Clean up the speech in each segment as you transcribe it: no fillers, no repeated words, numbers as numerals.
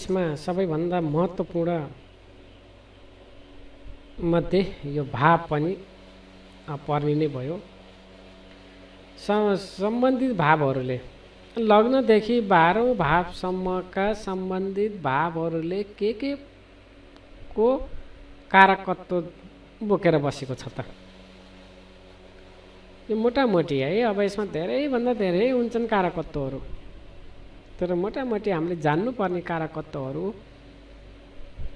यसमा सबैभन्दा महत्त्वपूर्ण मध्ये यो भाव पनि पर्ने नै भयो। सम्बन्धित भावहरूले लग्नदेखि 12औं भावसम्मका सम्बन्धित भावहरूले के को कारकत्व बोकेर बसेको छ त? यो मोटामोटी है, अब यसमा धेरैभन्दा धेरै हुन्छन् कारकत्वहरू, तर मोटामोटी हामीले जान्नुपर्ने कारकत्वहरू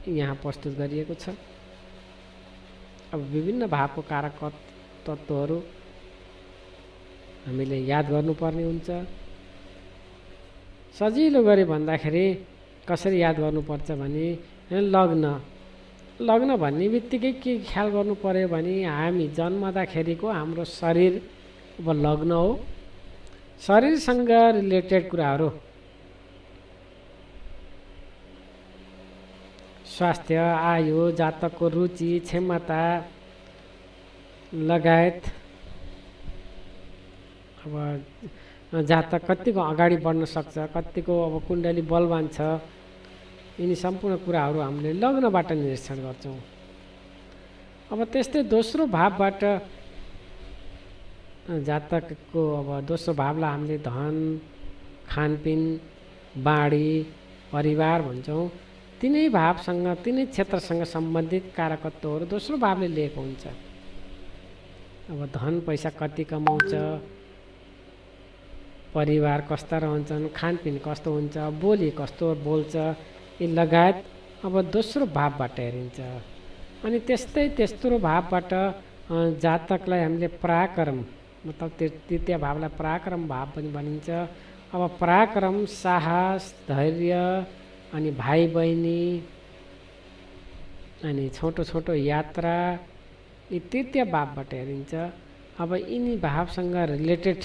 यहाँ प्रस्तुत गरिएको छ। अब विभिन्न भावको कारकत्वहरू हामीले याद गर्नुपर्ने हुन्छ। सजिलो गरी भन्दाखेरि कसरी याद गर्नुपर्छ भने लग्न भन्ने बित्तिकै के ख्याल गर्नु पर्यो भने हामी जन्मदाखेरिको हाम्रो शरीर अब लग्न हो। शरीरसँग रिलेटेड कुराहरू, स्वास्थ्य, आयु, जातकको रुचि, क्षमता लगायत अब जातक कतिको अगाडि बढ्न सक्छ, कतिको अब कुण्डली बलवान छ, यिनी सम्पूर्ण कुराहरू हामीले लग्नबाट निरीक्षण गर्छौँ। अब त्यस्तै दोस्रो भावबाट जातकको अब दोस्रो भावलाई हामीले धन, खानपिन, बाढी, परिवार भन्छौँ। तिनै भावसँग, तिनै क्षेत्रसँग सम्बन्धित कारकत्वहरू दोस्रो भावले लिएको हुन्छ। अब धन पैसा कति कमाउँछ, परिवार कस्ता रहन्छन्, खानपिन कस्तो हुन्छ, बोली कस्तो बोल्छ, यी लगायत अब दोस्रो भावबाट हेरिन्छ। अनि त्यस्तै तेस्रो भावबाट जातकलाई हामीले पराक्रम, मतलब तृतीय भावलाई पराक्रम भाव पनि भनिन्छ। अब पराक्रम, साहस, धैर्य, अनि भाइ बहिनी, अनि छोटो छोटो यात्रा, यी तृतीय भावबाट हेरिन्छ। अब यिनी भावसँग रिलेटेड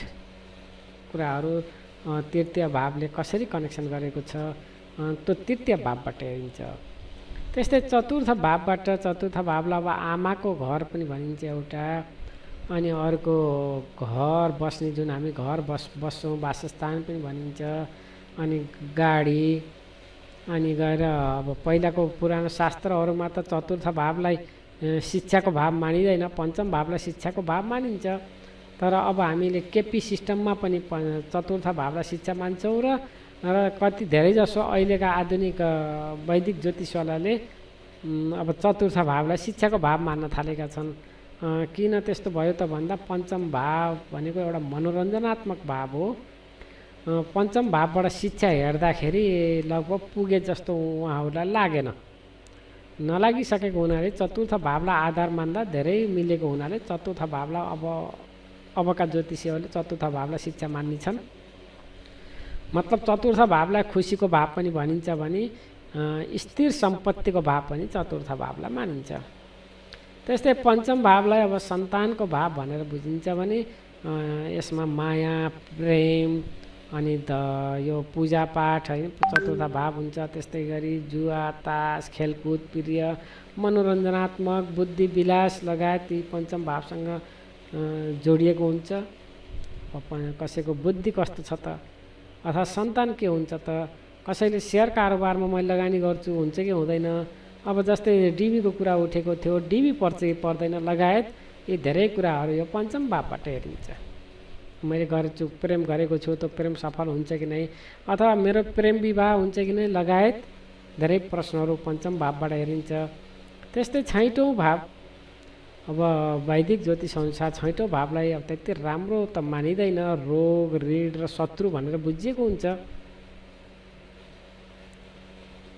कुराहरू तृतीय भावले कसरी कनेक्सन गरेको छ त्यो तृतीय भावबाट हेरिन्छ। त्यस्तै चतुर्थ भावबाट, चतुर्थ भावलाई अब आमाको घर पनि भनिन्छ एउटा, अनि अर्को घर बस्ने, जुन हामी घर बस्छौँ, वासस्थान पनि भनिन्छ। अनि गाडी, अनि गएर अब पहिलाको पुरानो शास्त्रहरूमा त चतुर्थ भावलाई शिक्षाको भाव मानिँदैन, पञ्चम भावलाई शिक्षाको भाव मानिन्छ। तर अब हामीले केपी सिस्टममा पनि चतुर्थ भावलाई शिक्षा मान्छौँ र कति धेरै जसो अहिलेका आधुनिक वैदिक ज्योतिषवालाले अब चतुर्थ भावलाई शिक्षाको भाव मान्न थालेका छन्। किन त्यस्तो भयो त भन्दा पञ्चम भाव भनेको एउटा मनोरञ्जनात्मक भाव हो। पञ्चम भावबाट शिक्षा हेर्दाखेरि लगभग पुगे जस्तो उहाँहरूलाई लागेन, नलागिसकेको हुनाले चतुर्थ भावलाई आधार मान्दा धेरै मिलेको हुनाले चतुर्थ भावलाई अबका ज्योतिषीहरूले चतुर्थ भावलाई शिक्षा मान्नेछन्। मतलब चतुर्थ भावलाई खुसीको भाव पनि भनिन्छ भने स्थिर सम्पत्तिको भाव पनि चतुर्थ भावलाई मानिन्छ। त्यस्तै पञ्चम भावलाई अब सन्तानको भाव भनेर बुझिन्छ भने यसमा माया, प्रेम, अनि यो पूजापाठ है चतुर्थ भाव हुन्छ। त्यस्तै गरी जुवा, तास, खेलकुद, प्रिय, मनोरञ्जनात्मक, बुद्धि विलास लगायत यी पञ्चम भावसँग जोडिएको हुन्छ। कसैको बुद्धि कस्तो छ त, अथवा सन्तान के हुन्छ त, कसैले सेयर कारोबारमा मैले लगानी गर्छु हुन्छ कि हुँदैन, अब जस्तै डिबीको कुरा उठेको थियो, डिबी पर्छ कि पर्दैन लगायत यी धेरै कुराहरू यो पञ्चम भावबाट हेरिन्छ। मैले गरेछु, प्रेम गरेको छु, त्यो प्रेम सफल हुन्छ कि नै, अथवा मेरो प्रेम विवाह हुन्छ कि नै लगायत धेरै प्रश्नहरू पञ्चम भावबाट हेरिन्छ। त्यस्तै छैटौँ भाव, अब वैदिक ज्योतिष अनुसार छैटौँ भावलाई अब त्यति राम्रो त मानिँदैन, रोग, ऋण र शत्रु भनेर बुझिएको हुन्छ।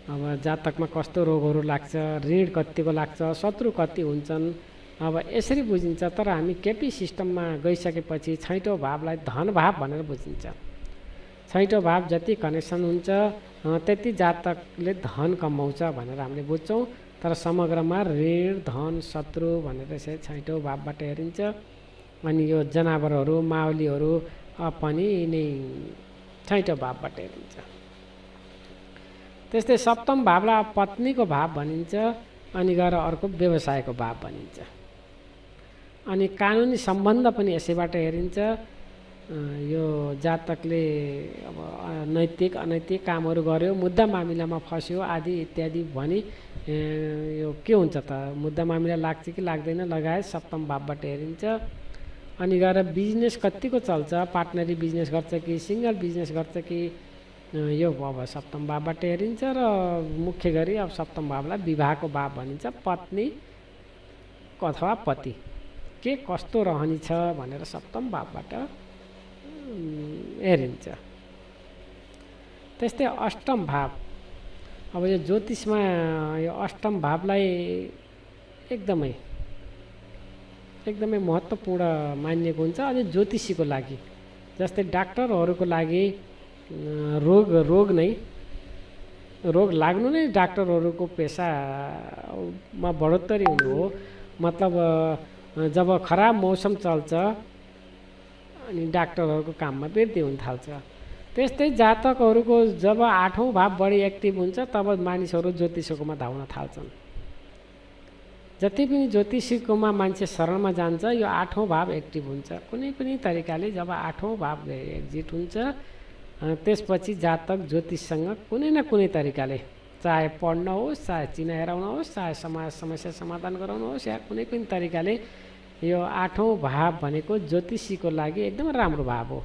अब जातकमा कस्तो रोगहरू लाग्छ, ऋण कतिको लाग्छ, शत्रु कति हुन्छन्, अब यसरी बुझिन्छ। तर हामी केपी सिस्टममा गइसकेपछि छैटौँ भावलाई धन भाव भनेर बुझिन्छ। छैटौँ भाव जति कनेक्सन हुन्छ त्यति जातकले धन कमाउँछ भनेर हामीले बुझ्छौँ। तर समग्रमा ऋण, धन, शत्रु भनेर यसरी छैटौँ भावबाट हेरिन्छ। अनि यो जनावरहरू, माउलीहरू पनि नै छैटौँ भावबाट हेरिन्छ। त्यस्तै सप्तम भावलाई पत्नीको भाव भनिन्छ, अनि गएर अर्को व्यवसायको भाव भनिन्छ। अनि कानुनी सम्बन्ध पनि यसैबाट हेरिन्छ। यो जातकले अब नैतिक अनैतिक कामहरू गर्यो, मुद्दा मामिलामा फस्यो आदि इत्यादि भनी यो के हुन्छ त, मुद्दा मामिला लाग्छ कि लाग्दैन लगायत सप्तम भावबाट हेरिन्छ। अनि गएर बिजनेस कतिको चल्छ, पार्टनरी बिजनेस गर्छ कि सिङ्गल बिजनेस गर्छ कि यो अब सप्तम भावबाट हेरिन्छ। र मुख्य गरी अब सप्तम भावलाई विवाहको भाव भनिन्छ। पत्नी अथवा पति के कस्तो रहनी छ भनेर सप्तम भावबाट हेरिन्छ। त्यस्तै अष्टम भाव, अब यो ज्योतिषमा यो अष्टम भावलाई एकदमै महत्त्वपूर्ण मानिएको हुन्छ। अनि ज्योतिषीको लागि जस्तै डाक्टरहरूको लागि रोग लाग्नु नै डाक्टरहरूको पेसामा बढोत्तरी हुनु हो। मतलब जब खराब मौसम चल्छ अनि डाक्टरहरूको काममा वृद्धि हुन थाल्छ। त्यस्तै जातकहरूको जब 8औं भाव बढी एक्टिभ हुन्छ तब मानिसहरू ज्योतिषकोमा धाउन थाल्छन्। जति पनि ज्योतिषीकोमा मान्छे शरणमा जान्छ यो 8औं भाव एक्टिभ हुन्छ कुनै पनि तरिकाले। जब 8औं भाव एक्जिट हुन्छ त्यसपछि जातक ज्योतिषसँग कुनै न कुनै तरिकाले, चाहे पढ्न होस्, चाहे चिना हेराउन होस्, चाहे समाज समस्या समाधान गराउन होस्, या कुनै पनि तरिकाले यो 8औं भाव भनेको ज्योतिषीको लागि एकदम राम्रो भाव हो।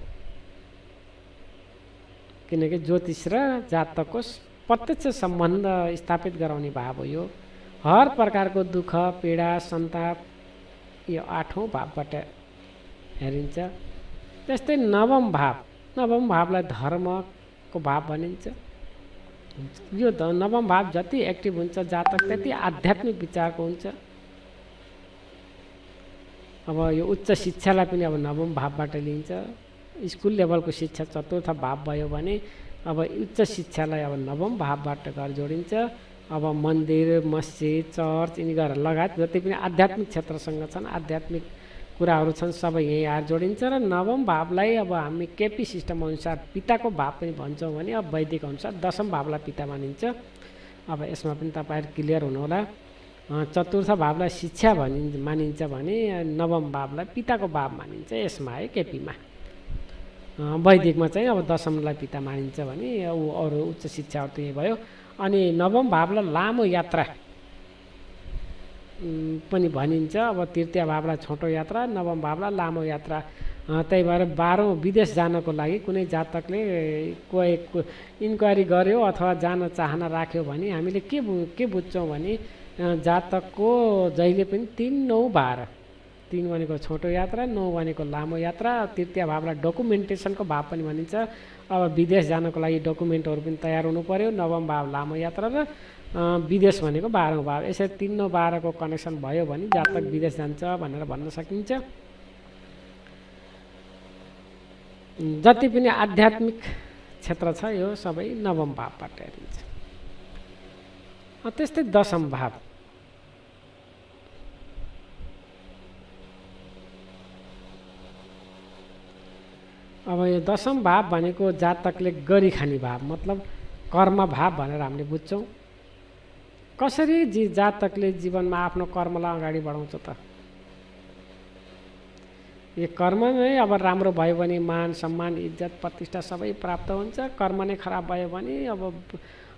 किनकि ज्योतिष र जातकको प्रत्यक्ष सम्बन्ध स्थापित गराउने भाव हो यो। हर प्रकारको दुःख पीडा सन्ताप यो 8औं भावबाट हेरिन्छ। त्यस्तै नवम भावलाई धर्मको भाव भनिन्छ। यो नवम भाव जति एक्टिभ हुन्छ जातक त्यति आध्यात्मिक विचारको हुन्छ। अब यो उच्च शिक्षालाई पनि अब नवम भावबाट लिन्छ। स्कुल लेभलको शिक्षा चतुर्थ भाव भयो भने अब उच्च शिक्षालाई अब नवम भावबाट घर जोडिन्छ। अब मन्दिर मस्जिद चर्च यिनीहरू लगायत जति पनि आध्यात्मिक क्षेत्रसँग छन्, आध्यात्मिक कुराहरू छन्, सबै यहीँ आएर जोडिन्छ। र नवम भावलाई अब हामी केपी सिस्टम अनुसार पिताको भाव पनि भन्छौँ भने अब वैदिक अनुसार दशम भावलाई पिता मानिन्छ। अब यसमा पनि तपाईँहरू क्लियर हुनुहोला। चतुर्थ भावलाई शिक्षा मानिन्छ भने नवम भावलाई पिताको भाव मानिन्छ यसमा है केपीमा। वैदिकमा चाहिँ अब दशमलाई पिता मानिन्छ भने अरू उच्च शिक्षाहरू त यही भयो। अनि नवम भावलाई लामो यात्रा पनि भनिन्छ। अब तृतीय भावलाई छोटो यात्रा, नवम भावलाई लामो यात्रा। त्यही भएर 12औं विदेश जानको लागि कुनै जातकले कोही इन्क्वायरी गर्यो अथवा जान चाहना राख्यो भने हामीले के बुझ्छौँ भने जातकको जहिले पनि 3, 9, 12, 3 भनेको छोटो यात्रा, 9 भनेको लामो यात्रा। तृतीय भावलाई डकुमेन्टेसनको भाव पनि भनिन्छ। अब विदेश जानको लागि डकुमेन्टहरू पनि तयार हुनु पर्यो। नवम भाव लामो यात्रा र विदेश भनेको 12औं भाव। यसरी 3, 9, 12 को कनेक्सन भयो भने जातक विदेश जान्छ भनेर भन्न सकिन्छ। जति पनि आध्यात्मिक क्षेत्र छ यो सबै नवम भावबाट हेरिन्छ। त्यस्तै दशम भाव, अब यो दशम भाव भनेको जातकले गरी खाने भाव, मतलब कर्म भाव भनेर हामीले बुझ्छौँ। कसरी जातकले जीवनमा आफ्नो कर्मलाई अगाडि बढाउँछ त? यो कर्म नै अब राम्रो भयो भने मान सम्मान इज्जत प्रतिष्ठा सबै प्राप्त हुन्छ। कर्म नै खराब भयो भने अब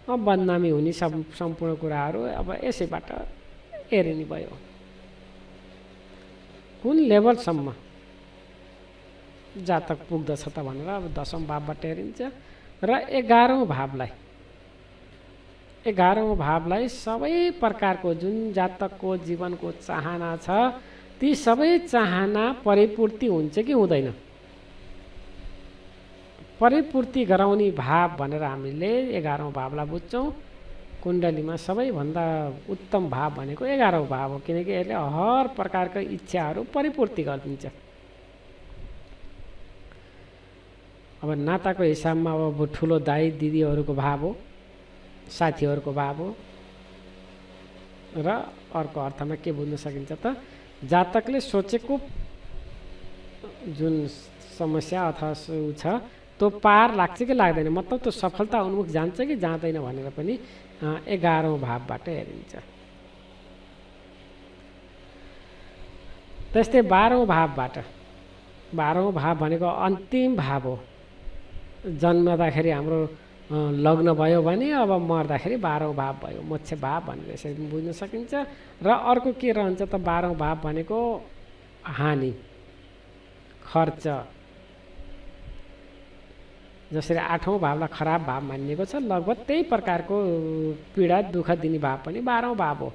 बदनामी हुने सम्पूर्ण कुराहरू अब यसैबाट हेरिने भयो। कुन लेभलसम्म जातक पुग्दछ त भनेर अब दशम भावबाट हेरिन्छ। र 11औं भावलाई सबै प्रकारको जुन जातकको जीवनको चाहना छ ती सबै चाहना परिपूर्ति हुन्छ कि हुँदैन, परिपूर्ति गराउने भाव भनेर हामीले 11औं भावलाई बुझ्छौँ। कुण्डलीमा सबैभन्दा उत्तम भाव भनेको 11औं भाव हो, किनकि यसले हर प्रकारका इच्छाहरू परिपूर्ति गरिदिन्छ। अब नाताको हिसाबमा अब ठुलो दाइ दिदीहरूको भाव हो, साथीहरूको भाव हो। र अर्को अर्थमा के बुझ्न सकिन्छ त, जातकले सोचेको जुन समस्या अथवा उ छ त्यो पार लाग्छ कि लाग्दैन, मतलब त्यो सफलता उन्मुख जान्छ कि जाँदैन भनेर पनि 11औं भावबाट हेरिन्छ। त्यस्तै 12औं भावबाट 12औँ भाव भनेको अन्तिम भाव हो। जन्मदाखेरि हाम्रो लग्न भयो भने अब मर्दाखेरि 12औँ भाव भयो, मोक्ष भाव भनेर यसरी बुझ्न सकिन्छ। र अर्को के रहन्छ त 12औँ भाव भनेको हानि, खर्च। जसरी 8औँ भावलाई खराब भाव मानिएको छ, लगभग त्यही प्रकारको पीडा दुःख दिने भाव पनि 12औँ भाव हो।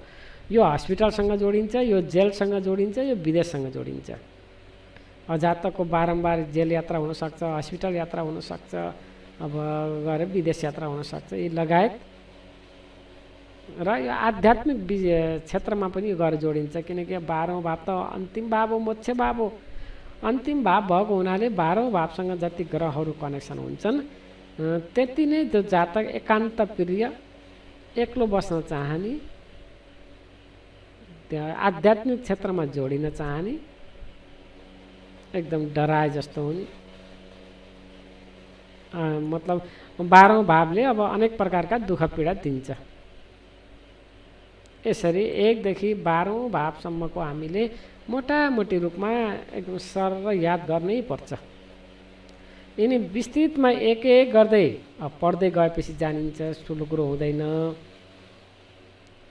यो हस्पिटलसँग जोडिन्छ, यो जेलसँग जोडिन्छ, यो विदेशसँग जोडिन्छ। जातकको बारम्बार जेल यात्रा हुनसक्छ, हस्पिटल यात्रा हुनसक्छ, अब गएर विदेश यात्रा हुनसक्छ, यी लगायत। र यो आध्यात्मिक क्षेत्रमा पनि गएर जोडिन्छ, किनकि 12औँ भाव त अन्तिम भाव हो, मोक्ष भाव हो। अन्तिम भाव भएको हुनाले 12औँ भावसँग जति ग्रहहरू कनेक्सन हुन्छन् त्यति नै त्यो जातक एकान्त प्रिय, एक्लो बस्न चाहने, त्यहाँ आध्यात्मिक क्षेत्रमा जोडिन चाहने, एकदम डराए जस्तो हुने। मतलब 12औँ भावले अब अनेक प्रकारका दुःख पीडा दिन्छ। यसरी 1 देखि 12औँ भावसम्मको हामीले मोटामोटी रूपमा एकदम सरल याद गर्नै पर्छ। यिनी विस्तृतमा एक एक गर्दै पढ्दै गएपछि जानिन्छ, ठुलो कुरो हुँदैन।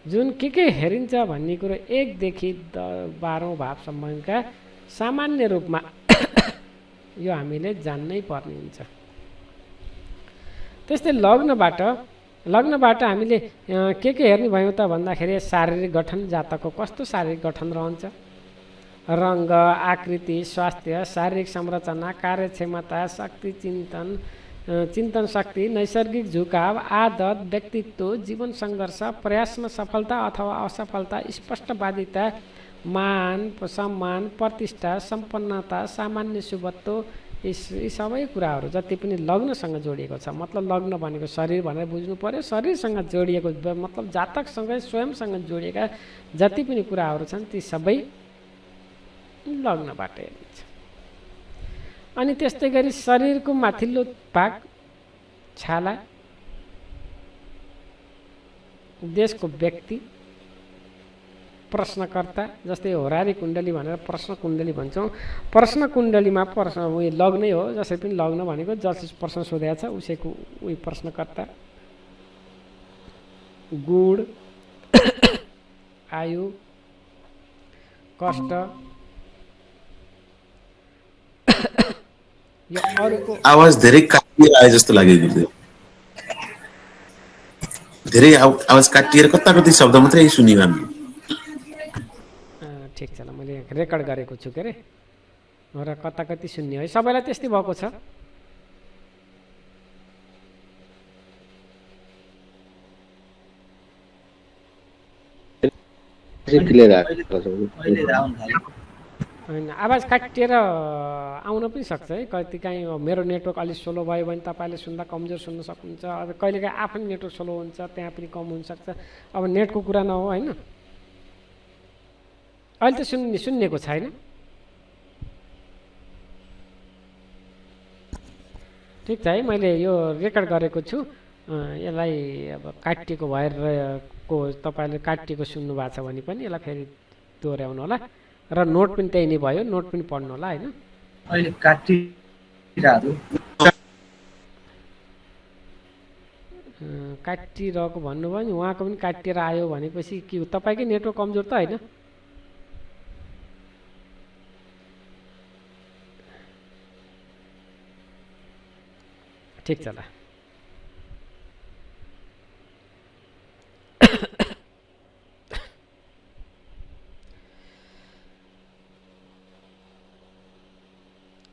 जुन के हेरिन्छ भन्ने कुरो 1 देखि 12औँ भावसम्मका सामान्य रूपमा यो हामीले जान्नै पर्ने हुन्छ। त्यस्तै लग्नबाट हामीले के हेर्ने भयौँ त भन्दाखेरि शारीरिक गठन, जातकको कस्तो शारीरिक गठन रहन्छ, रङ्ग, आकृति, स्वास्थ्य, शारीरिक संरचना, कार्यक्षमता, शक्ति, चिन्तन शक्ति, नैसर्गिक झुकाव, आदत, व्यक्तित्व, जीवन सङ्घर्ष, प्रयासमा सफलता अथवा असफलता, स्पष्टवादिता, मान सम्मान, प्रतिष्ठा, सम्पन्नता, सामान्य शुभत्व, यी सबै कुराहरू जति पनि लग्नसँग जोडिएको छ। मतलब लग्न भनेको शरीर भनेर बुझ्नु पर्यो। शरीरसँग जोडिएको मतलब जातकसँग स्वयंसँग जोडिएका जति पनि कुराहरू छन् ती सबै लग्नबाट हेरिन्छ। अनि त्यस्तै गरी शरीरको माथिल्लो भाग, छाला, देशको व्यक्ति, प्रश्नकर्ता, जस्तै होरारी कुण्डली भनेर प्रश्न कुण्डली भन्छौँ। प्रश्न कुण्डलीमा उयो लग्नै हो, जसरी पनि लग्न भनेको जसले प्रश्न सोधेको छ उसैको उही प्रश्नकर्ता। गुण, आयु, कष्ट, यो अरूको आवाज धेरै काटिएर आए जस्तो लाग्यो। धेरै आवाज काटिएर कति शब्द मात्रै सुनियो हामी। ठिक छ ल, मैले रेकर्ड गरेको छु के अरे, र कति सुन्ने है, सबैलाई त्यस्तै भएको छ। होइन, आवाज काटिएर आउन पनि सक्छ है कहिलेकाहीँ। मेरो नेटवर्क अलिक स्लो भयो भने तपाईँले सुन्दा कमजोर सुन्न सक्नुहुन्छ। अब कहिलेकाहीँ आफ्नै नेटवर्क स्लो हुन्छ, त्यहाँ पनि कम हुनसक्छ। अब नेटको कुरा नहो होइन। अहिले त सुन्नेको छैन। ठिक छ है, मैले यो रेकर्ड गरेको छु। यसलाई अब काटिएको भएर तपाईँले काटिएको सुन्नु भएको छ भने पनि यसलाई फेरि दोहोऱ्याउनु होला। र नोट पनि त्यही नै भयो, नोट पनि पढ्नु होला होइन। अहिले काटिरहेको भन्नुभयो नि, उहाँको पनि काटिएर आयो भनेपछि के तपाईँकै नेटवर्क कमजोर त होइन? ठिक छ ल।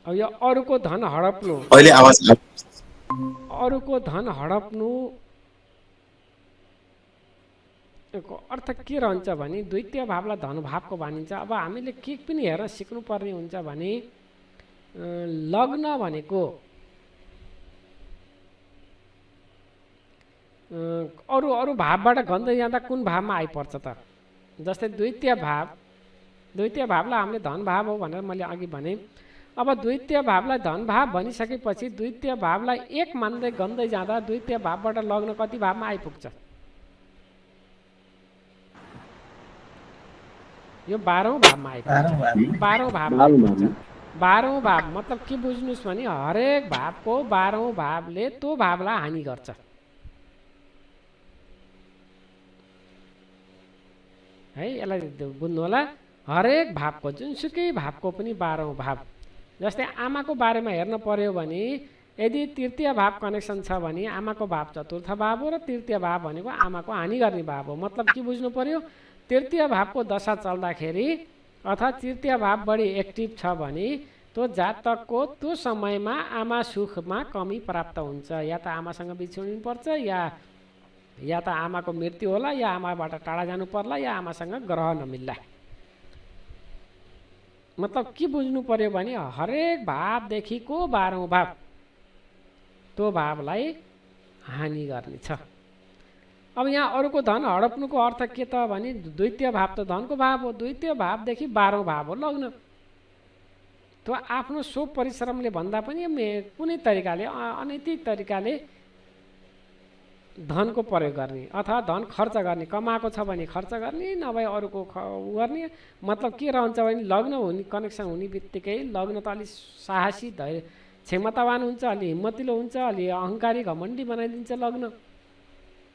अब यो अरूको धन हडप्नु, अहिले आवाज अरूको धन हडप्नु को अर्थ के रहन्छ भने द्वितीय भावलाई धन भावको भनिन्छ। अब हामीले के पनि हेरेर सिक्नुपर्ने हुन्छ भने लग्न भनेको अरू भावबाट गन्दै जाँदा कुन भावमा आइपर्छ त? जस्तै द्वितीय भावलाई हामीले धन भाव हो भनेर मैले अघि भने। अब द्वितीय भावलाई धन भाव भनिसकेपछि द्वितीय भावलाई एक मान्दै गन्दै जाँदा द्वितीय भावबाट लग्न कति भावमा आइपुग्छ? यो 12औं भावमा आइपुग्छ। 12औं भावमा आइपुग्छ। 12औं भाव मतलब के बुझ्नुहोस् भने हरेक भावको 12औं भावले त्यो भावलाई हानि गर्छ। है यसलाई बुझ्नु होला। हरेक भावको जुनसुकै भावको पनि 12औं भाव, जस्तै आमाको बारेमा हेर्न पर्यो भने यदि तृतीय भाव कनेक्सन छ भने आमाको भाव चतुर्थ भाव हो र तृतीय भाव भनेको आमाको हानि गर्ने भाव हो। मतलब के बुझ्नु पर्यो, तृतीय भावको दशा चल्दाखेरि अथवा तृतीय भाव बढी एक्टिभ छ भने त्यो जातकको त्यो समयमा आमा सुखमा कमी प्राप्त हुन्छ। या त आमासँग बिछुडिनु पर्छ, या त आमाको मृत्यु होला, या आमाबाट टाढा जानु पर्ला, या आमासँग ग्रह नमिल्ला। मतलब के बुझ्नु पर्यो भने हरेक भावदेखिको 12औं भाव त्यो भावलाई हानि गर्ने छ। अब यहाँ अरूको धन हडप्नुको अर्थ के त भने द्वितीय भाव त धनको भाव हो, द्वितीय भावदेखि 12औं भाव हो लग्न। त्यो आफ्नो सो परिश्रमले भन्दा पनि कुनै तरिकाले अनैतिक तरिकाले धनको प्रयोग गर्ने अथवा धन खर्च गर्ने, कमाएको छ भने खर्च गर्ने, नभए अरूको गर्ने। मतलब के रहन्छ भने लग्न हुने कनेक्सन हुने बित्तिकै लग्न त अलि साहसी धैर्य क्षमतावान हुन्छ, अलि हिम्मतिलो हुन्छ, अलि अहङ्कारी घमण्डी बनाइदिन्छ।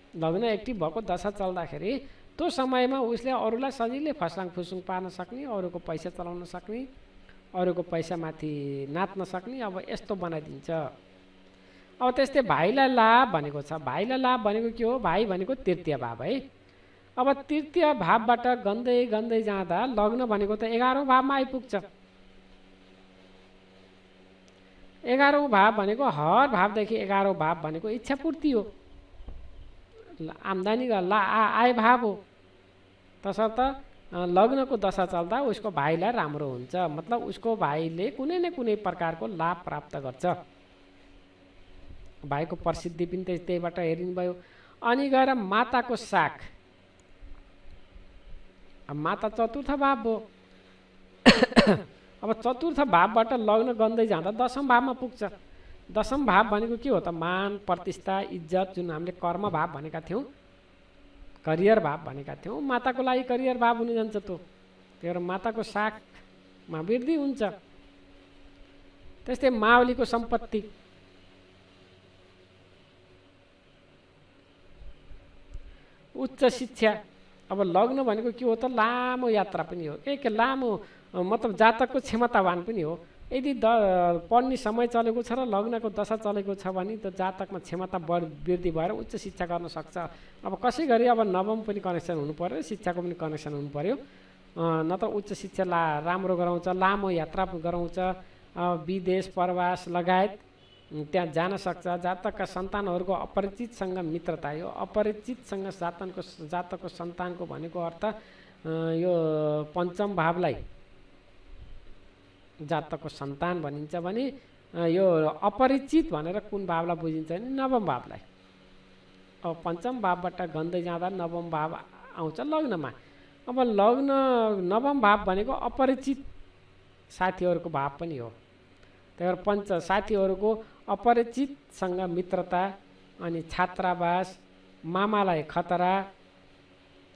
लग्न एक्टिभ भएको दशा चल्दाखेरि त्यो समयमा उसले अरूलाई सजिलै फस्लाङ फुसुङ पार्न सक्ने, अरूको पैसा चलाउन सक्ने, अरूको पैसामाथि नाच्न सक्ने, अब यस्तो बनाइदिन्छ। अब त्यस्तै भाइलाई लाभ भनेको छ। भाइलाई लाभ भनेको के हो, भाइ भनेको तृतीय भाव है। अब तृतीय भावबाट गन्दै गन्दै जाँदा लग्न भनेको त 11औं भावमा आइपुग्छ। 11औं भाव भनेको हर भावदेखि 11औं भाव भनेको इच्छा पूर्ति हो, आम्दानी आय भाव हो। तसर्थ लग्नको दशा चल्दा उसको भाइलाई राम्रो हुन्छ। मतलब उसको भाइले कुनै न कुनै प्रकारको लाभ प्राप्त गर्छ। भाइको प्रसिद्धि पनि त्यहीबाट हेरिनु भयो। अनि गएर माताको साख, अब माता चतुर्थ भाव हो। अब चतुर्थ भावबाट लग्न गन्दै जाँदा दशम भावमा पुग्छ। दशम भाव भनेको के हो त, मान प्रतिष्ठा इज्जत, जुन हामीले कर्म भाव भनेका थियौँ, करियर भाव भनेका थियौँ। माताको लागि करियर भाव हुन जान्छ। त्यो भएर माताको साखमा वृद्धि हुन्छ। त्यस्तै मावलीको सम्पत्ति, उच्च शिक्षा। अब लग्न भनेको के हो त, लामो यात्रा पनि हो, के लामो मतलब जातकको क्षमतावान पनि हो। यदि पढ्ने समय चलेको छ र लग्नको दशा चलेको छ भने त जातकमा क्षमता वृद्धि भएर उच्च शिक्षा गर्न सक्छ। अब कसै गरी अब नवम पनि कनेक्सन हुनु पर्यो, शिक्षाको पनि कनेक्सन हुनु पर्यो, नत्र उच्च शिक्षा राम्रो गराउँछ, लामो यात्रा गराउँछ, विदेश प्रवास लगायत त्यहाँ जान सक्छ। जातकका सन्तानहरूको अपरिचितसँग मित्रता, यो अपरिचितसँग जातकको सन्तानको भनेको अर्थ यो पञ्चम भावलाई जातकको सन्तान भनिन्छ भने यो अपरिचित भनेर कुन भावलाई बुझिन्छ भने नवम भावलाई। अब पञ्चम भावबाट गन्दै जाँदा नवम भाव आउँछ लग्नमा। अब लग्न नवम भाव भनेको अपरिचित साथीहरूको भाव पनि हो। त्यही भएर साथीहरूको अपरिचितसँग मित्रता, अनि छात्रावास, मामालाई खतरा।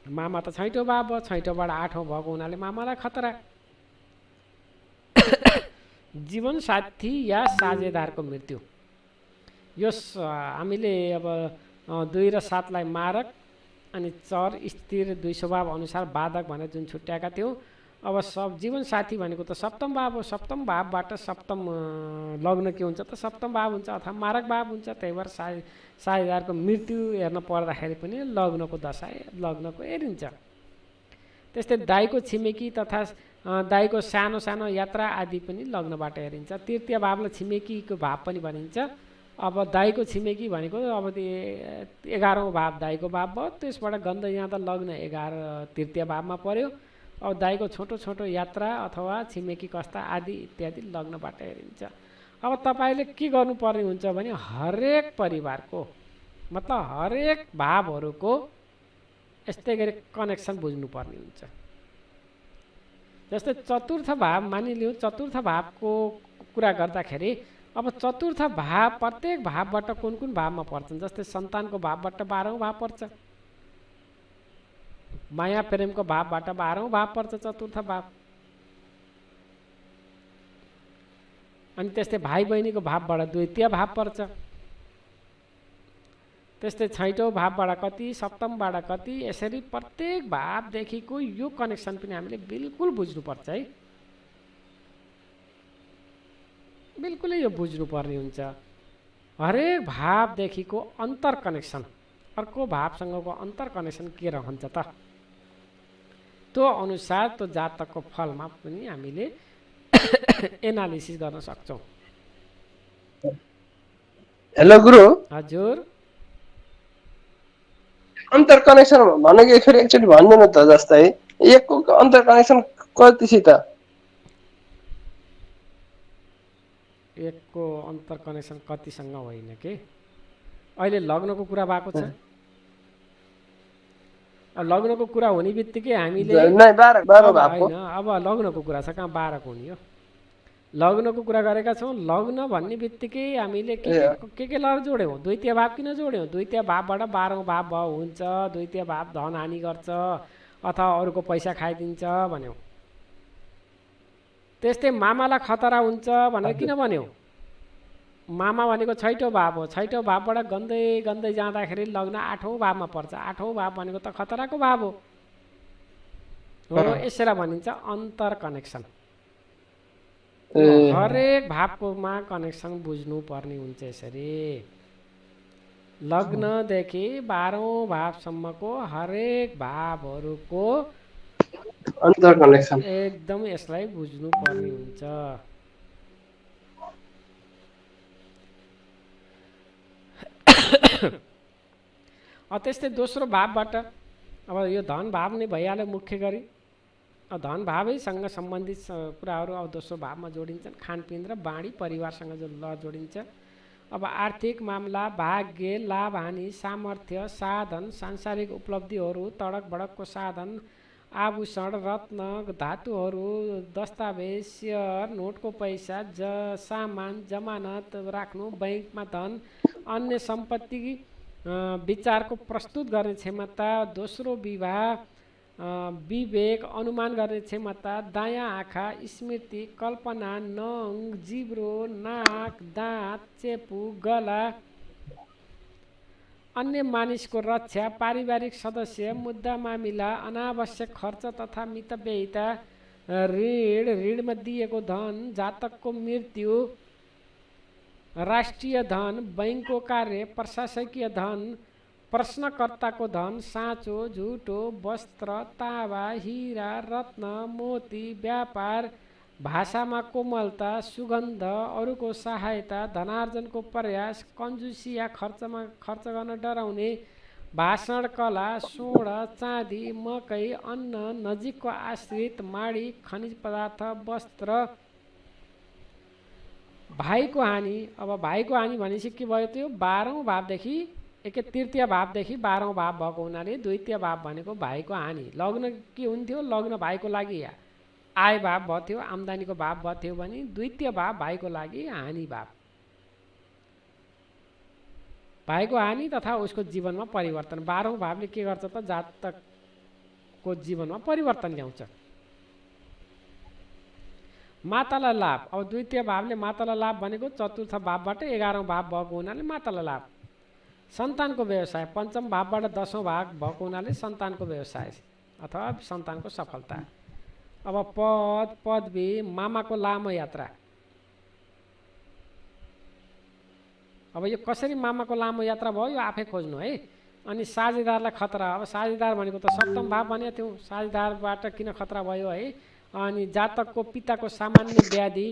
मामा त छैटौँ भाव भयो, छैटौँबाट 8औं भएको हुनाले मामालाई खतरा। जीवन साथी या साझेदारको मृत्यु, यो हामीले अब 2 र 7 लाई मारक अनि चर स्थिर 2 स्वभाव अनुसार बाधक भनेर जुन छुट्याएका थियौँ। अब जीवन साथी भनेको त सप्तम भाव हो। सप्तम भावबाट सप्तम लग्न के हुन्छ त सप्तम भाव हुन्छ अथवा मारक भाव हुन्छ। त्यही भएर साझेदारको मृत्यु हेर्न पर्दाखेरि पनि लग्नको दशा लग्नको हेरिन्छ। त्यस्तै दाइको छिमेकी तथा दाइको सानो सानो यात्रा आदि पनि लग्नबाट हेरिन्छ। तृतीय भावलाई छिमेकीको भाव पनि भनिन्छ। अब दाइको छिमेकी भनेको अब 11औं भाव दाइको भाव भयो, त्यसबाट गन्दै जाँदा लग्न 11 तृतीय भावमा पर्यो। अब दाइको छोटो छोटो यात्रा अथवा छिमेकी कस्ता आदि इत्यादि लग्नबाट हेरिन्छ। अब तपाईँले के गर्नुपर्ने हुन्छ भने हरेक परिवारको मतलब हरेक भावहरूको यस्तै गरी कनेक्सन बुझ्नुपर्ने हुन्छ। जस्तै चतुर्थ भाव मानिलियो, चतुर्थ भावको कुरा गर्दाखेरि अब चतुर्थ भाव प्रत्येक भावबाट कुन कुन भावमा पर्छन्। जस्तै सन्तानको भावबाट 12औं भाव पर्छ, माया प्रेमको भावबाट 12औं भाव पर्छ चतुर्थ भाव। अनि त्यस्तै भाइ बहिनीको भावबाट द्वितीय भाव पर्छ, त्यस्तै छैटौँ भावबाट कति, सप्तमबाट कति, यसरी प्रत्येक भावदेखिको यो कनेक्सन पनि हामीले बिल्कुल बुझ्नुपर्छ है, बिल्कुलै यो बुझ्नुपर्ने हुन्छ। हरेक भावदेखिको अन्तर कनेक्सन, अर्को भावसँगको अन्तर कनेक्सन के रहन्छ त, त्यो अनुसार त्यो जातकको फलमा पनि हामीले एनालिसिस गर्न सक्छौँ। हेलो गुरु, हजुर अन्तर कनेक्सन भनेको फेरि एकचोटि भनिदिनु त, जस्तै एकको अन्तर कनेक्सन कति त? एकको अन्तर कनेक्सन कतिसँग होइन के, अहिले लग्नको कुरा भएको छ। लग्नको कुरा हुने बित्तिकै हामीले होइन, अब लग्नको कुरा छ, कहाँ 12 को हुने हो। लग्नको कुरा गरेका छौँ, लग्न भन्ने बित्तिकै हामीले के लहर जोड्यौँ, द्वितीय भाव किन जोड्यौँ, द्वितीय भावबाट 12औं भाव हुन्छ, द्वितीय भाव धन हानि गर्छ अथवा अरूको पैसा खाइदिन्छ भन्यौँ। त्यस्तै मामालाई खतरा हुन्छ भनेर किन भन्यौँ, मामा भनेको छैटौँ भाव हो, छैटौँ भावबाट गन्दै गन्दै जाँदाखेरि लग्न 8औं भावमा पर्छ, 8औं भाव भनेको त खतराको भाव हो, यसरी भनिन्छ अन्तर कनेक्सन। हरेक भावकोमा कनेक्सन बुझ्नु पर्ने हुन्छ। यसरी लग्नदेखि 12औं भावसम्मको हरेक भावहरूको अन्तर कनेक्सन एकदम यसलाई बुझ्नु पर्ने हुन्छ। त्यस्तै दोस्रो भावबाट अब यो धन भाव नै भइहाल्यो मुख्य गरी, धन भावैसँग सम्बन्धित कुराहरू अब दोस्रो भावमा जोडिन्छन्, खानपिन र बाणी परिवारसँग जो ल जोडिन्छ। अब आर्थिक मामला, भाग्य, लाभ हानि, सामर्थ्य, साधन, सांसारिक उपलब्धिहरू, तडक भडकको साधन, आभूषण, रत्न, धातुहरू, दस्तावेज, सेयर, नोटको पैसा, सामान, जमानत राख्नु, बैंकमा धन, अन्य सम्पत्ति, विचारको प्रस्तुत गर्ने क्षमता, दोस्रो विवाह, विवेक, अनुमान गर्ने क्षमता, दायाँ आँखा, स्मृति, कल्पना, नङ, जिब्रो, नाक, दाँत, चेपु, गला, अन्य मानिसको रक्षा, पारिवारिक सदस्य, मुद्दा मामिला, अनावश्यक खर्च तथा मितव्ययिता, ऋण, ऋणमा दिएको धन, जातकको मृत्यु, राष्ट्रिय धन, बैंकको कार्य, प्रशासकीय धन, प्रश्नकर्ताको धन, साँचो, झुटो, वस्त्र, तावा, हिरा, रत्न, मोती, व्यापार, भाषामा कोमलता, सुगन्ध, अरूको सहायता, धनार्जनको प्रयास, कन्जुसी या खर्च गर्न डराउने, भाषण कला, स्वर्ण, चाँदी, मकै, अन्न, नजिकको आश्रित, माडी, खनिज पदार्थ, वस्त्र, भाइको हानि। अब भाइको हानि भनेपछि के भयो, त्यो 12औं भावदेखि तृतीय भावदेखि 12औं भाव भएको हुनाले द्वितीय भाव भनेको भाइको हानि। लग्न के हुन्थ्यो, लग्न भाइको लागि आय भाव भयो, आम्दानीको भाव भयो भने द्वितीय भाव भाइको लागि हानि भाव, भाइको हानि तथा उसको जीवनमा परिवर्तन। 12औं भावले के गर्छ त, जातकको जीवनमा परिवर्तन ल्याउँछ। मातालाई लाभ, अब द्वितीय भावले मातालाई लाभ भनेको चतुर्थ भावबाट 11औं भाव भएको हुनाले मातालाई लाभ। सन्तानको व्यवसाय, पञ्चम भावबाट 10औं भाव भएको हुनाले सन्तानको व्यवसाय अथवा सन्तानको सफलता। अब पद, पदवी, मामाको लामो यात्रा। अब यो कसरी मामाको लामो यात्रा भयो यो आफै खोज्नु है। अनि साझेदारलाई खतरा, अब साझेदार भनेको त सप्तम भाव भनेको थियौँ, साझेदारबाट किन खतरा भयो है। अनि जातकको पिताको सामान्य व्याधि,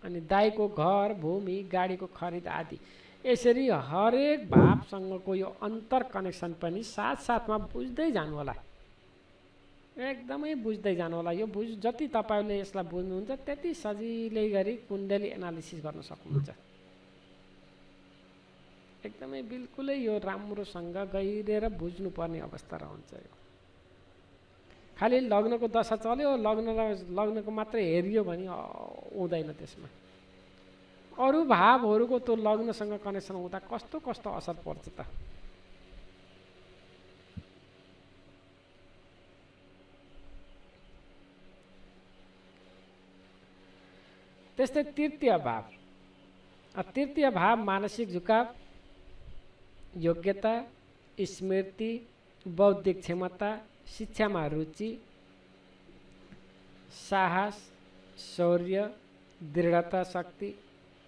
अनि दाइको घर, भूमि, गाडीको खरिद आदि। यसरी हरेक भावसँगको यो अन्तर कनेक्सन पनि साथसाथमा बुझ्दै जानु होला, एकदमै बुझ्दै जानु होला। यो जति तपाईँले यसलाई बुझ्नुहुन्छ त्यति सजिलै गरी कुण्डली एनालिसिस गर्न सक्नुहुन्छ। एकदमै बिल्कुलै यो राम्रोसँग गहिरेर बुझ्नुपर्ने अवस्था रहन्छ। यो खालि लग्नको दशा चल्यो, लग्नको मात्रै हेरियो भने हुँदैन। त्यसमा अरू भावहरूको त्यो लग्नसँग कनेक्सन हुँदा कस्तो कस्तो असर पर्छ त। त्यस्तै तृतीय भाव, तृतीय भाव मानसिक झुकाव, योग्यता, स्मृति, बौद्धिक क्षमता, शिक्षामा रुचि, साहस, शौर्य, दृढता शक्ति,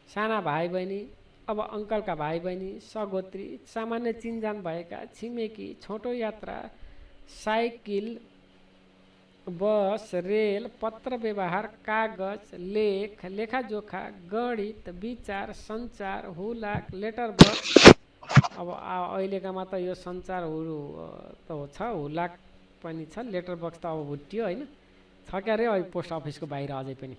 साना भाइ बहिनी, अब अङ्कलका भाइ बहिनी, सगोत्री, सामान्य चिनजान भएका छिमेकी, छोटो यात्रा, साइकिल, बस, रेल, पत्र व्यवहार, कागज, लेख, लेखाजोखा, गणित, विचार, सञ्चार, हुलाक, लेटर बक्स। अब अहिलेकामा त यो सञ्चारहरू त छ, हुलाक पनि छ, लेटर बक्स त अब भुट्टियो होइन, छ क्यारे अहिले पोस्ट अफिसको बाहिर अझै पनि।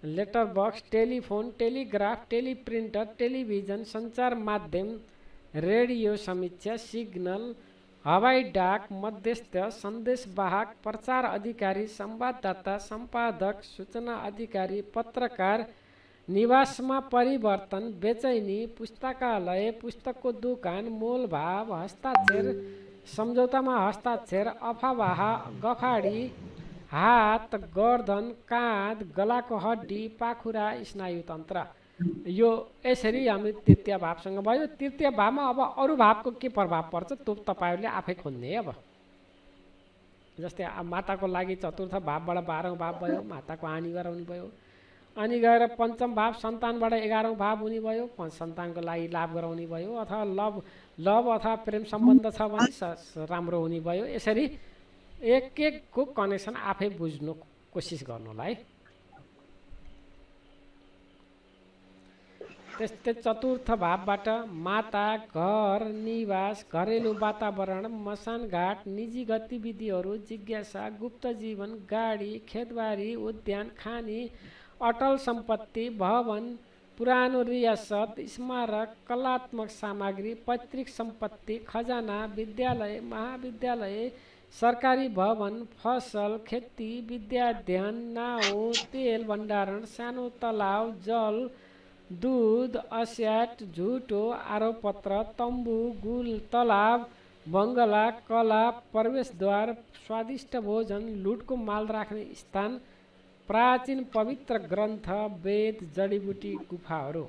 Letter box, telephone, telegraph, teleprinter, television, सञ्चार माध्यम, रेडियो, समीक्षा, सिग्नल, हवाई डाक, मध्यस्थ, सन्देशवाहक, प्रचार अधिकारी, संवाददाता, सम्पादक, सूचना अधिकारी, पत्रकार, निवासमा परिवर्तन, बेचैनी, पुस्तकालय, पुस्तकको दोकान, मोलभाव, हस्ताक्षर, सम्झौतामा हस्ताक्षर, अफवाह, गफाडी, हात, गर्दन, काँध, गलाको हड्डी, पाखुरा, स्नायुतन्त्र। यो यसरी हामी तृतीय भावसँग भयो। तृतीय भावमा अब अरू भावको के प्रभाव पर्छ त्यो तपाईँहरूले आफै खोज्ने। अब जस्तै माताको लागि चतुर्थ भावबाट 12औं भाव भयो, माताको हानि गराउने भयो। अनि गएर पञ्चम भाव सन्तानबाट 11औं भाव हुने भयो, सन्तानको लागि लाभ गराउने भयो, अथवा लभ अथवा प्रेम सम्बन्ध छ भने राम्रो हुने भयो। यसरी एक एकको कनेक्सन आफै बुझ्नु कोसिस गर्नुलाई। त्यस्तै चतुर्थ भावबाट माता, घर, निवास, घरेलु वातावरण, मसानघाट, निजी गतिविधिहरू, जिज्ञासा, गुप्त जीवन, गाडी, खेतबारी, उद्यान, खानी, अटल सम्पत्ति, भवन, पुरानो रियासत, स्मारक, कलात्मक सामग्री, पैतृक सम्पत्ति, खजाना, विद्यालय, महाविद्यालय, सरकारी भवन, फसल, खेती, विद्याध्ययन, नाउ, तेल भण्डारण, सानो तलाउ, जल, दूध, अस्याट, झुटो, आरोपपत्र, तम्बु, गुल, तलाब, बङ्गला, कला, प्रवेशद्वार, स्वादिष्ट भोजन, लुटको माल राख्ने स्थान, प्राचीन पवित्र ग्रन्थ, वेद, जडीबुटी, गुफाहरू।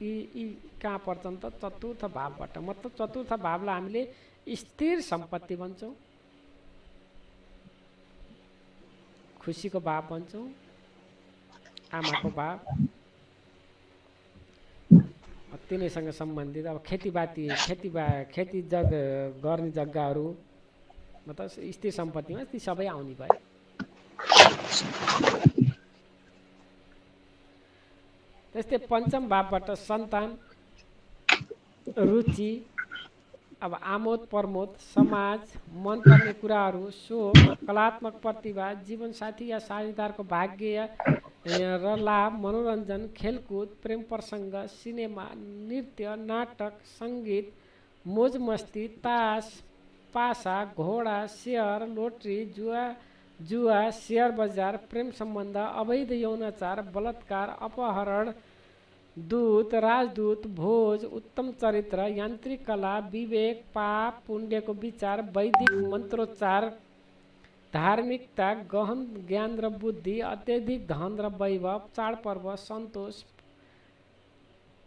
यी कहाँ पर्छन् त? चतुर्थ भावबाट। मतलब चतुर्थ भावलाई हामीले स्थिर सम्पत्ति भन्छौँ, खुसीको भाव भन्छौँ, आमाको भाव, तिनीसँग सम्बन्धित अब खेती गर्ने जग्गाहरू, मतलब स्थिर सम्पत्तिमा ती सबै आउने भयो। त्यस्तै पञ्चम भावबाट सन्तान, रुचि, अब आमोद प्रमोद, समाज, मनपर्ने कुराहरू, शोक, कलात्मक प्रतिभा, जीवनसाथी या साझेदारको भाग्य र लाभ, मनोरञ्जन, खेलकुद, प्रेम प्रसङ्ग, सिनेमा, नृत्य, नाटक, सङ्गीत, मोज मस्ती, तास, पासा, घोडा, सेयर, लोट्री, जुवा, सेयर बजार, प्रेम सम्बन्ध, अवैध यौनाचार, बलात्कार, अपहरण, दूत, राजदूत, भोज, उत्तम चरित्र, यान्त्रिक कला, विवेक, पाप, पुण्यको विचार, वैदिक मन्त्रोच्चार, धार्मिकता, गहन ज्ञान र बुद्धि, अत्यधिक धन र वैभव, चाडपर्व, सन्तोष,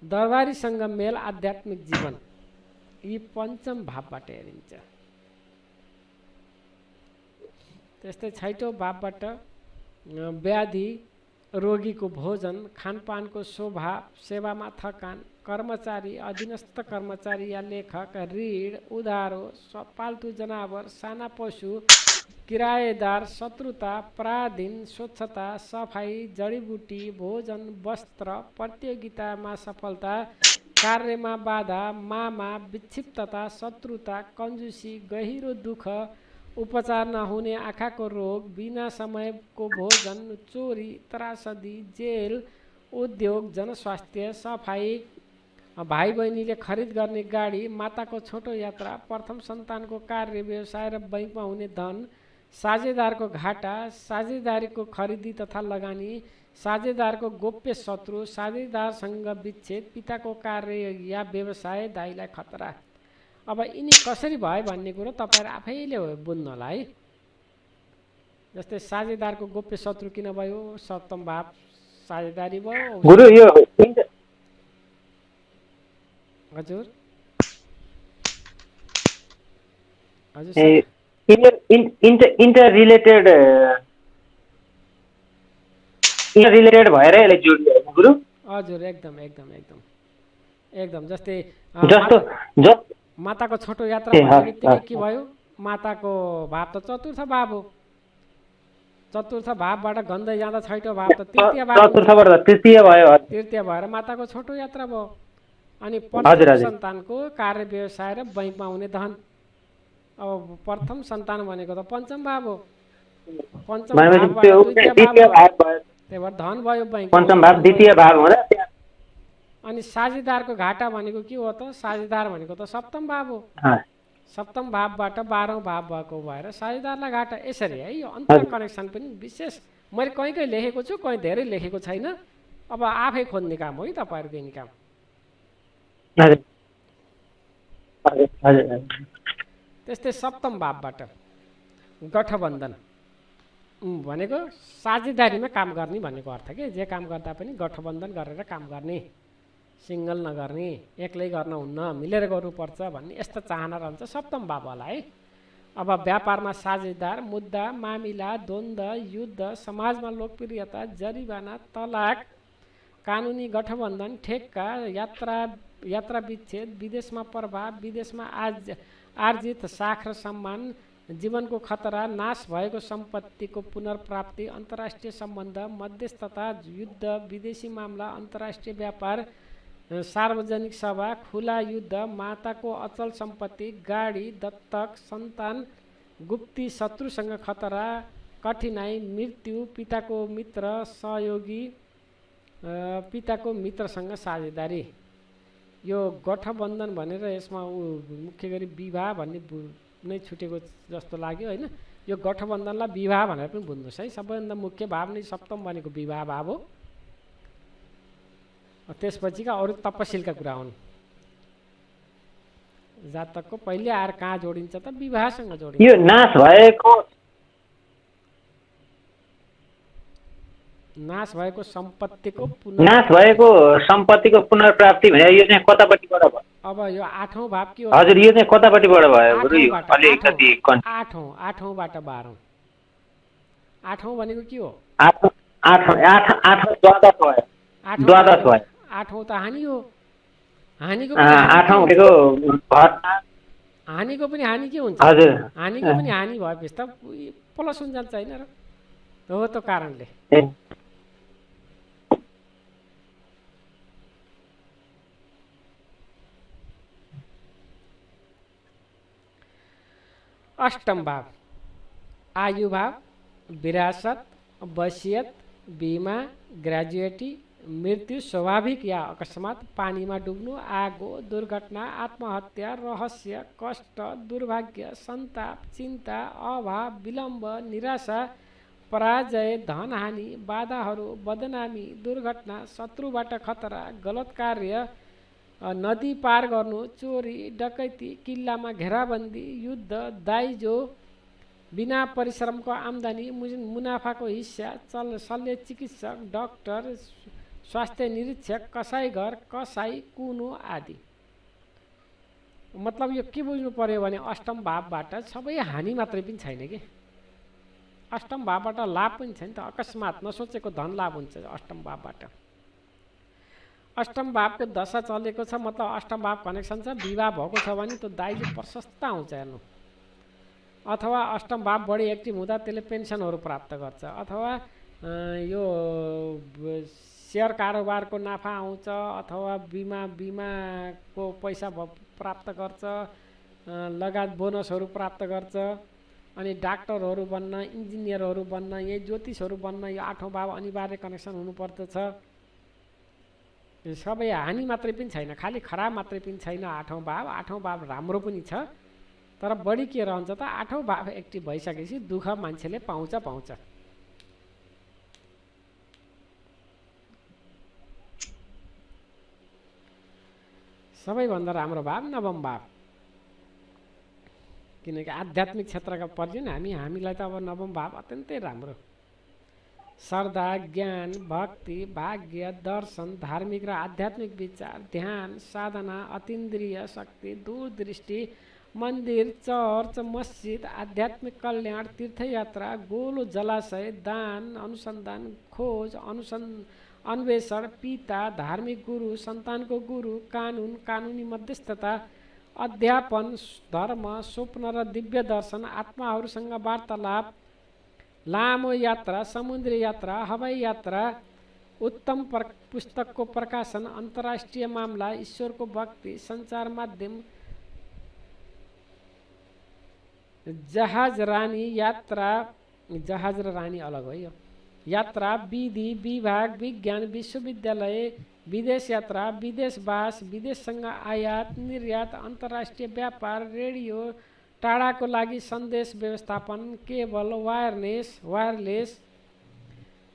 दरबारीसँग मेल, आध्यात्मिक जीवन। यी पञ्चम भावबाट हेरिन्छ। त्यस्तै छैटौँ भावबाट व्याधि, रोगीको भोजन, खानपानको शोभा, सेवामा थकान, कर्मचारी, अधीनस्थ कर्मचारी या लेखक, ऋण, उधारो, पाल्तु जनावर, साना पशु, किरायेदार, शत्रुता, पराधीन, स्वच्छता, सफाई, जडीबुटी, भोजन, वस्त्र, प्रतियोगितामा सफलता, कार्यमा बाधा, मामा, विक्षिप्तता, शत्रुता, कन्जुसी, गहिरो दुःख, उपचार नहुने आँखाको रोग, बिना समयको भोजन, चोरी, त्रासदी, जेल, उद्योग, जनस्वास्थ्य, सफाई, भाइ बहिनीले खरिद गर्ने गाडी, माताको छोटो यात्रा, प्रथम सन्तानको कार्य व्यवसाय र बैङ्कमा हुने धन, साझेदारको घाटा, साझेदारीको खरिदी तथा लगानी, साझेदारको गोप्य शत्रु, साझेदारसँग विच्छेद, पिताको कार्य या व्यवसाय, दाइलाई खतरा। अब यिनी कसरी भयो भन्ने कुरो तपाईँहरू आफैले बुझ्नलाई जस्तै साझेदारको गोप्य शत्रु किन भयो, सप्तम भाव साझेदारी भयो। गुरु यो हजुर हजुर सर। इन्टर रिलेटेड भएर यसले जोडियो गुरु। हजुर एकदम एकदम एकदम एकदम जस्तै जस्तो माताको छोटो यात्रा ए, भन्ने बित्तिकै हस्, के भयो, माताको भाव त चतुर्थ भाव हो, चतुर्थ भावबाट गन्दै जाँदा छैटौँ भाव त तृतीय भाव, चतुर्थबाट तृतीय भयो। तृतीय भएर माताको छोटो यात्रा भयो। अनि हजुर, प्रथम हजुर। सन्तानको कार्य व्यवसाय र बैङ्कमा हुने धन, अब प्रथम सन्तान भनेको त पञ्चम भाव हो, पञ्चम भनेपछि भावबाट त्यो द्वितीय द्वितीय भाव भाव भयो। त्यही भएर धन भयो बैङ्क। पञ्चम भाव द्वितीय भाव हुँदा त्यहाँ अनि साझेदारको घाटा भनेको के हो त, साझेदार भनेको त सप्तम भाव हो, सप्तम भावबाट 12औं भाव भएको भएर साझेदारलाई घाटा। यसरी है यो अन्तर कनेक्सन पनि विशेष मैले कहीँ कहीँ लेखेको छु, कहीँ धेरै लेखेको छैन, अब आफै खोज्ने काम हो है तपाईँहरूको यिनी काम। त्यस्तै सप्तम भावबाट गठबन्धन भनेको साझेदारीमा काम गर्ने भनेको अर्थ के, जे काम गर्दा पनि गठबन्धन गरेर काम गर्ने, सिङ्गल नगर्ने, एक्लै गर्न हुन्न, मिलेर गर्नुपर्छ भन्ने यस्तो चाहना रहन्छ सप्तम भाववाला है। अब व्यापारमा साझेदार, मुद्दा, मामिला, द्वन्द्व, युद्ध, समाजमा लोकप्रियता, जरिवाना, तलाक, कानुनी गठबन्धन, ठेक्का, यात्रा विच्छेद, विदेशमा प्रभाव, विदेशमा आर्जित साख र सम्मान, जीवनको खतरा, नाश भएको सम्पत्तिको पुनर्प्राप्ति, अन्तर्राष्ट्रिय सम्बन्ध, मध्यस्थता, युद्ध, विदेशी मामला, अन्तर्राष्ट्रिय व्यापार, सार्वजनिक सभा, खुला युद्ध, माताको अचल सम्पत्ति, गाडी, दत्तक, सन्तान, गुप्ती, शत्रुसँग खतरा, कठिनाई, मृत्यु, पिताको मित्र, सहयोगी, पिताको मित्रसँग साझेदारी। यो गठबन्धन भनेर यसमा मुख्य गरी विवाह भन्ने नै छुटेको जस्तो लाग्यो होइन। यो गठबन्धनलाई विवाह भनेर पनि बुझ्नुहोस् है, सबैभन्दा मुख्य भाव नै सप्तम भनेको विवाह भाव हो। त्यसपछिका अरू तपशीलका कुरा हुन्। जातकको पहिले आएर कहाँ जोडिन्छ त, विवाहसँग जोडिन्छ। यो नाश भएको सम्पत्तिको पुनर्प्राप्ति भने यो चाहिँ कतापट्टिबाट भयो? अब यो 8औं भाव के हो? हजुर यो चाहिँ कतापट्टिबाट भयो गुरु? यो अलिकति 8औँबाट 12औँ। 8औँ भनेको के हो? 8 द्वादश भयो। 8औँ त हानि हो। हानिको पनि हानि के हुन्छ? हानिको पनि हानि भएपछि त प्लस हुन जान्छ होइन र, हो त्यो कारणले। अष्टम भाव आयु भाव, विरासत, वसियत, बीमा, ग्रेजुएटी, मृत्यु स्वाभाविक या अकस्मात, पानीमा डुब्नु, आगो, दुर्घटना, आत्महत्या, रहस्य, कष्ट, दुर्भाग्य, सन्ताप, चिन्ता, अभाव, विलम्ब, निराशा, पराजय, धनहानि, बाधाहरू, बदनामी, दुर्घटना, शत्रुबाट खतरा, गलत कार्य, नदी पार गर्नु, चोरी, डकैती, किल्लामा घेराबन्दी, युद्ध, दाइजो, बिना परिश्रमको आम्दानी, मुनाफाको हिस्सा, शल्य चिकित्सक, डाक्टर, स्वास्थ्य निरीक्षक, कसाईघर, कसाई, कुनो आदि। मतलब यो के बुझ्नु पर्यो भने अष्टम भावबाट सबै हानि मात्रै पनि छैन कि, अष्टम भावबाट लाभ पनि छैन त। अकस्मात नसोचेको धन लाभ हुन्छ अष्टम भावबाट। अष्टम भावको दशा चलेको छ मतलब अष्टम भाव कनेक्सन छ, विवाह भएको छ भने त्यो दाइजो प्रशस्त आउँछ हेर्नु। अथवा अष्टम भाव बढी एक्टिभ हुँदा त्यसले पेन्सनहरू प्राप्त गर्छ, अथवा यो सेयर कारोबारको नाफा आउँछ, अथवा बिमाको पैसा प्राप्त गर्छ, लगायत बोनसहरू प्राप्त गर्छ। अनि डाक्टरहरू बन्न, इन्जिनियरहरू बन्न, यही ज्योतिषहरू बन्न यो 8औँ भाव अनिवार्य कनेक्सन हुनुपर्दछ। सबै हानि मात्रै पनि छैन, खालि खराब मात्रै पनि छैन। 8औँ भाव 8औँ भाव राम्रो पनि छ, तर बढी के रहन्छ त 8औँ भाव एक्टिभ भइसकेपछि दुःख मान्छेले पाउँछ। सबैभन्दा राम्रो भाव नवम भाव। किनकि आध्यात्मिक क्षेत्रका पर्यौँ नि हामीलाई त अब नवम भाव अत्यन्तै राम्रो। श्रद्धा, ज्ञान, भक्ति, भाग्य, दर्शन, धार्मिक र आध्यात्मिक विचार, ध्यान, साधना, अतीन्द्रिय शक्ति, दूरदृष्टि, मन्दिर, चर्च, मस्जिद, आध्यात्मिक कल्याण, तीर्थयात्रा, गोलो जलाशय, दान, अनुसन्धान, खोज, अन्वेषण, पिता, धार्मिक गुरु, सन्तानको गुरु, कानुन, कानुनी मध्यस्थता, अध्यापन, धर्म, स्वप्न र दिव्य दर्शन, आत्माहरूसँग वार्तालाप, लामो यात्रा, समुद्री यात्रा, हवाई यात्रा, उत्तम पुस्तकको प्रकाशन, अन्तर्राष्ट्रिय मामला, ईश्वरको भक्ति, सञ्चार माध्यम, जहाज रानी यात्रा, जहाज र रानी अलग हो यो, यात्रा, विधि, विभाग, विज्ञान, विश्वविद्यालय, विदेश यात्रा, विदेशवास, विदेशसँग आयात निर्यात, अन्तर्राष्ट्रिय व्यापार, रेडियो, टाढाको लागि सन्देश व्यवस्थापन, केबल, वायरलेस,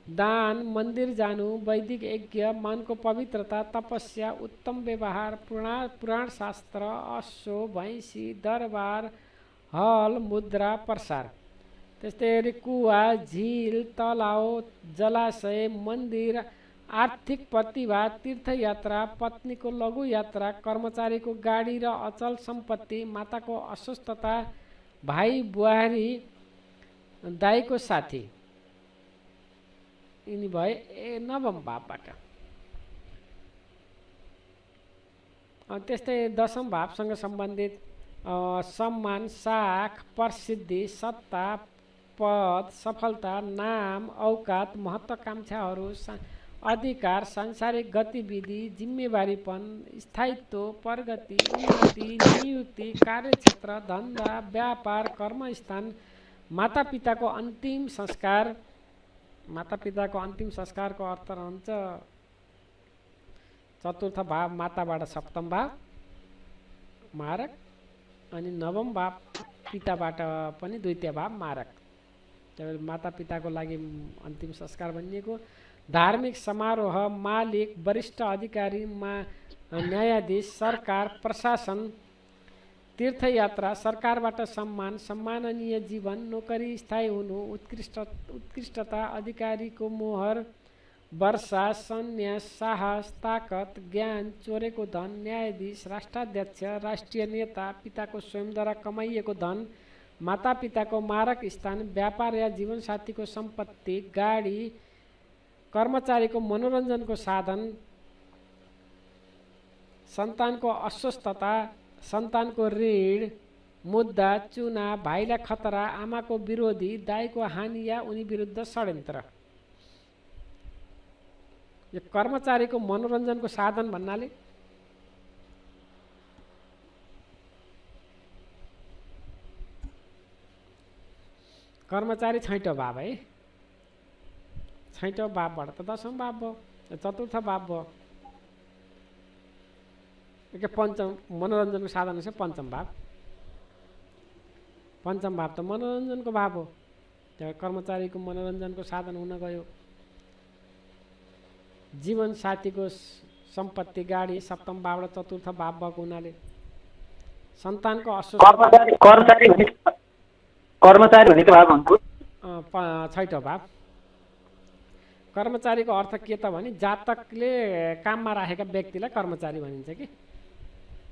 दान, मन्दिर जानु, वैदिक यज्ञ, मनको पवित्रता, तपस्या, उत्तम व्यवहार, पुराण शास्त्र, अश्व, भैँसी, दरबार, हल, मुद्रा, प्रसार। त्यस्तै गरी कुवा, झिल, तलाउ, जलाशय, मन्दिर, आर्थिक प्रतिभा, तीर्थयात्रा, पत्नीको लघु यात्रा, कर्मचारीको गाडी र अचल सम्पत्ति, माताको अस्वस्थता, भाइ बुहारी, दाइको साथी, यिनी भए नवम भावबाट। त्यस्तै दशम भावसँग सम्बन्धित सम्मान, साख, प्रसिद्धि, सत्ता, पद, सफलता, नाम, औकात, महत्त्वाकांक्षाहरू, अधिकार, सांसारिक गतिविधि, जिम्मेवारीपन, स्थायित्व, प्रगति, उन्नति, नियुक्ति, कार्यक्षेत्र, धन्दा, व्यापार, कर्मस्थान, मातापिताको अन्तिम संस्कार। मातापिताको अन्तिम संस्कारको अर्थ रहन्छ चतुर्थ भाव माताबाट सप्तम भाव मारक, अनि नवम भाव पिताबाट पनि द्वितीय भाव मारक। त्यही मातापिताको लागि अन्तिम संस्कार भनिएको। धार्मिक समारोह, मालिक, वरिष्ठ अधिकारी, न्यायाधीश, सरकार, प्रशासन, तीर्थयात्रा, सरकारबाट सम्मान, सम्माननीय जीवन, नोकरी स्थायी हुनु, उत्कृष्टता, अधिकारीको मोहर, वर्षा, सन्यास, साहस, ताकत, ज्ञान, चोरेको धन, न्यायाधीश, राष्ट्राध्यक्ष, राष्ट्रिय नेता, पिताको स्वयंद्वारा कमाइएको धन, मातापिताको मारक स्थान, व्यापार या जीवनसाथीको सम्पत्ति, गाडी, कर्मचारीको मनोरञ्जनको साधन, सन्तानको अस्वस्थता, सन्तानको ऋण, मुद्दा, चुनाव, भाइलाई खतरा, आमाको विरोधी, दाइको हानि या उनी विरुद्ध षड्यन्त्र। यो कर्मचारीको मनोरञ्जनको साधन भन्नाले कर्मचारी छैटौँ भाव है, छैटौँ भावबाट त दशम भाव भयो, चतुर्थ भाव भयो, के पञ्चम मनोरञ्जनको साधन छ पञ्चम भाव। पञ्चम भाव त मनोरञ्जनको भाव हो, त्यहाँ कर्मचारीको मनोरञ्जनको साधन हुन गयो। जीवन साथीको सम्पत्ति, गाडी सप्तम भाव र चतुर्थ भाव भएको हुनाले सन्तानको कर्मचारी भनेको भाव भन्छु छैटौँ भाव। कर्मचारीको अर्थ के त भने जातकले काममा राखेका व्यक्तिलाई कर्मचारी भनिन्छ कि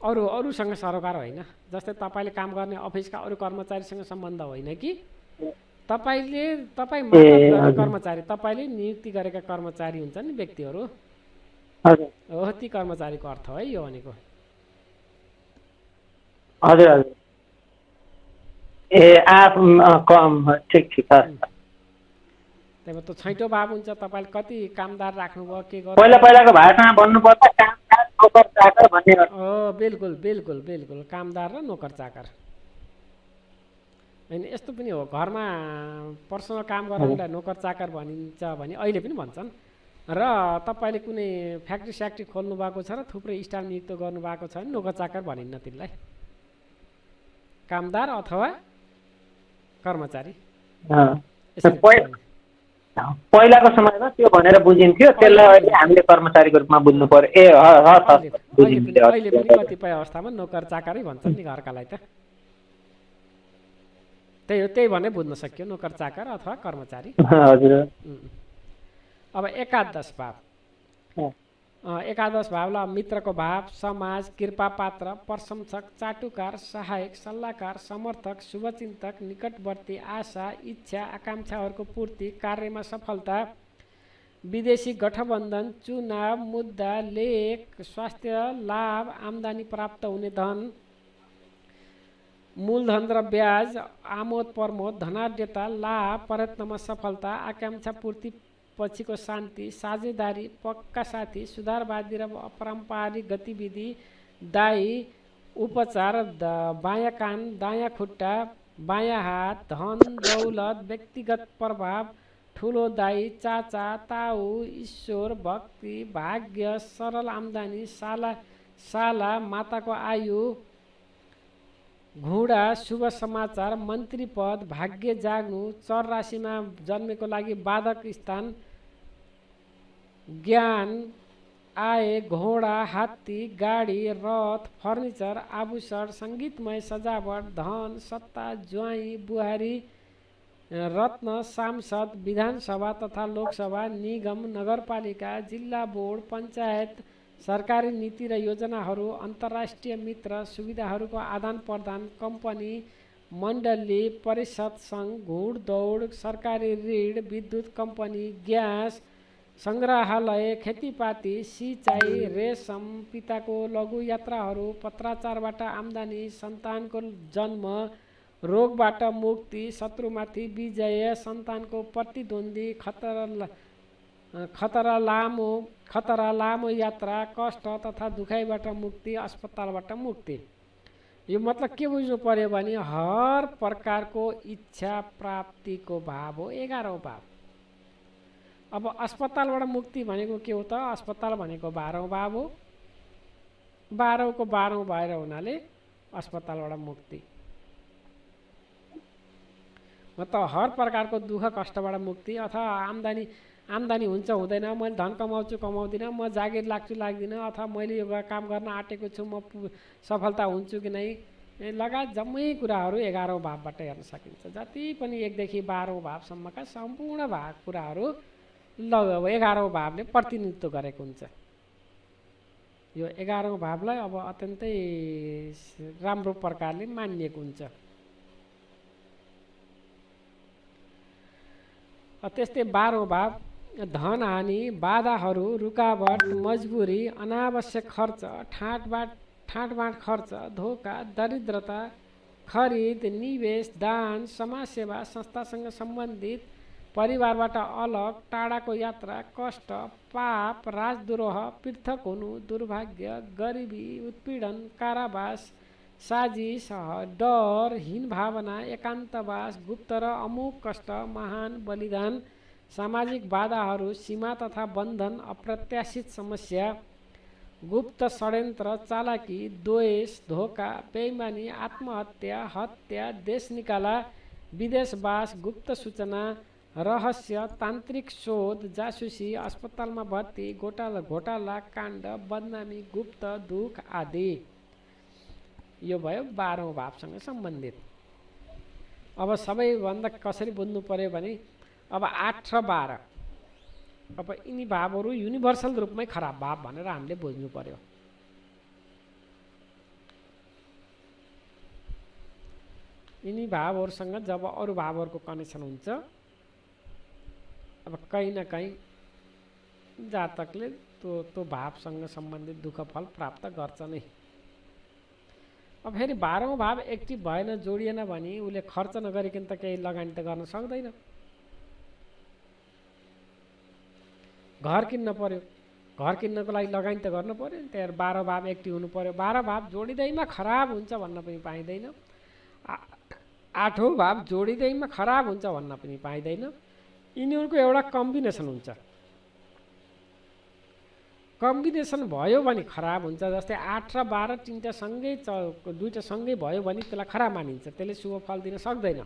अरूसँग सरोकार होइन। जस्तै तपाईँले काम गर्ने अफिसका अरू कर्मचारीसँग सम्बन्ध होइन कि तपाईँ मात्र कर्मचारी, तपाईँले नियुक्ति गरेका कर्मचारी हुन्छन् नि व्यक्तिहरू, हो ती कर्मचारीको अर्थ है यो भनेको। हजुर हजुर ठिक ठिक। त्यही त छैटौँ भाव हुन्छ। तपाईँले कति कामदार राख्नुभयो, के गर्नु, पहिलाको भाषामा भन्नुपर्दा कामदार नोकर चाकर भन्ने हो। बिल्कुल बिल्कुल बिल्कुल, कामदार र नोकर चाकर। होइन यस्तो पनि हो, घरमा पर्सनल काम गर्नेलाई नोकर चाकर भनिन्छ भने अहिले पनि भन्छन्। र तपाईँले कुनै फ्याक्ट्री स्याक्ट्री खोल्नु भएको छ र थुप्रै स्टाफ नियुक्त गर्नुभएको छ भने नोकर चाकर भनिन्न तिनलाई, कामदार अथवा कर्मचारी। पहिलाको समयमा त्यो भनेर बुझिन्थ्यो, त्यसलाई अहिले हामीले कर्मचारीको रूपमा बुझ्नु पर्यो। अहिले पनि कतिपय अवस्थामा नोकर चाकरै भन्छन् नि घरकालाई त। त्यही भने बुझ्न सक्यो नोकर चाकर अथवा कर्मचारी। हजुर। अब एकादश भाव, एकादश भावलाई मित्रको भाव, समाज, कृपा पात्र, प्रशंसक, चाटुकार, सहायक, सल्लाहकार, समर्थक, शुभचिन्तक, निकटवर्ती, आशा, इच्छा, आकाङ्क्षाहरूको पूर्ति, कार्यमा सफलता, विदेशी गठबन्धन, चुनाव, मुद्दा, लेख, स्वास्थ्य लाभ, आम्दानी प्राप्त हुने धन, मूलधन र ब्याज, आमोद प्रमोद, धनाढ्यता, लाभ, प्रयत्नमा सफलता, आकाङ्क्षा पूर्ति पछिको शान्ति, साझेदारी, पक्का साथी, सुधारवादी र अपरम्परारिक गतिविधि, दाई, उपचार, बायाँ कान, दायाँ खुट्टा, बायाँ हात, धन दौलत, व्यक्तिगत प्रभाव, ठुलो दाई, चाचा, ताऊ, ईश्वर, भक्ति, भाग्य, सरल आम्दानी, साला, माताको आयु, घुडा, शुभ समाचार, मन्त्री पद, भाग्य जाग्नु, चर राशिमा जन्मेको लागि बाधक स्थान, ज्ञान, आय, घोडा, हात्ती, गाडी, रथ, फर्निचर, आभूषण, सङ्गीतमय सजावट, धन, सत्ता, ज्वाइँ, बुहारी, रत्न, सांसद, विधानसभा तथा लोकसभा, निगम, नगरपालिका, जिल्ला बोर्ड, पञ्चायत, सरकारी नीति र योजनाहरू, अन्तर्राष्ट्रिय मित्र, सुविधाहरूको आदान प्रदान, कम्पनी, मण्डली, परिषद, सङ्घ, घुडदौड, सरकारी ऋण, विद्युत कम्पनी, ग्यास, सङ्ग्रहालय, खेतीपाती, सिँचाइ, रेशम, पिताको लघु यात्राहरू, पत्राचारबाट आम्दानी, सन्तानको जन्म, रोगबाट मुक्ति, शत्रुमाथि विजय, सन्तानको प्रतिद्वन्दी, खतरा लामो यात्रा, कष्ट तथा दुखाइबाट मुक्ति, अस्पतालबाट मुक्ति। यो मतलब के बुझ्नु पर्यो भने हर प्रकारको इच्छा प्राप्तिको भाव हो 11औं भाव। अब अस्पतालबाट मुक्ति भनेको के हो त? अस्पताल भनेको 12औं भाव हो। 12औं 12औं भएर हुनाले अस्पतालबाट मुक्ति मतलब हर प्रकारको दुःख कष्टबाट मुक्ति। अथवा आम्दानी हुन्छ हुँदैन, मैले धन कमाउँछु कमाउँदिनँ, म जागिर लाग्छु लाग्दिनँ, अथवा मैले यो काम गर्न आँटेको छु, म सफलता हुन्छु कि नै, लगायत जम्मै कुराहरू 11औं भावबाट हेर्न सकिन्छ। जति पनि 1 देखि 12औं भावसम्मका सम्पूर्ण कुराहरू 11औं भावले प्रतिनिधित्व गरेको हुन्छ। यो 11औं भावलाई अब अत्यन्तै राम्रो प्रकारले मानिएको हुन्छ। त्यस्तै 12औं भाव धन हानि, बाधाहरू, रुकावट, मजबुरी, अनावश्यक खर्च, ठाँटबाट खर्च, धोका, दरिद्रता, खरिद, निवेश, दान, समाजसेवा, संस्थासँग सम्बन्धित, परिवारबाट अलग, टाढाको यात्रा, कष्ट, पाप, राजद्रोह, पृथक हुनु, दुर्भाग्य, गरिबी, उत्पीडन, कारावास, साजिश, डर, हीन भावना, एकान्तवास, गुप्त र अमुक कष्ट, महान बलिदान, सामाजिक बाधाहरू, सीमा तथा बन्धन, अप्रत्याशित समस्या, गुप्त षड्यन्त्र, चालाकी, द्वेष, धोका, बेइमानी, आत्महत्या, हत्या, देश निकाला, विदेशवास, गुप्त सूचना, रहस्य, तान्त्रिक शोध, जासुसी, अस्पतालमा भर्ती, घोटाला काण्ड, बदनामी, गुप्त दुख आदि। यो भयो 12औं भावसँग सम्बन्धित। अब सबैभन्दा कसरी बुझ्नु पर्यो भने अब 8 र 12 अब यिनी भावहरू युनिभर्सल रूपमै खराब भाव भनेर हामीले बुझ्नु पर्यो। यिनी भावहरूसँग जब अरू भावहरूको कनेक्सन हुन्छ अब कहीँ न कहीँ जातकले त्यो भावसँग सम्बन्धित दुःख फल प्राप्त गर्छ नै। अब फेरि 12औं भाव एक्टिभ भएन, जोडिएन भने उसले खर्च नगरिकन त केही लगानी त गर्न सक्दैन। घर किन्न पर्यो, घर किन्नको लागि लगानी त गर्नु पर्यो नि, त्यहाँ 12 भाव एक्टिभ हुनु पर्यो। 12 भाव जोडिँदैमा खराब हुन्छ भन्न पनि पाइँदैन। 8औं भाव जोडिँदैमा खराब हुन्छ भन्न पनि पाइँदैन। यिनीहरूको एउटा कम्बिनेसन हुन्छ। कम्बिनेसन भयो भने खराब हुन्छ। जस्तै 8 र 12 तिनवटा सँगै दुईवटा सँगै भयो भने त्यसलाई खराब मानिन्छ, त्यसले शुभ फल दिन सक्दैन।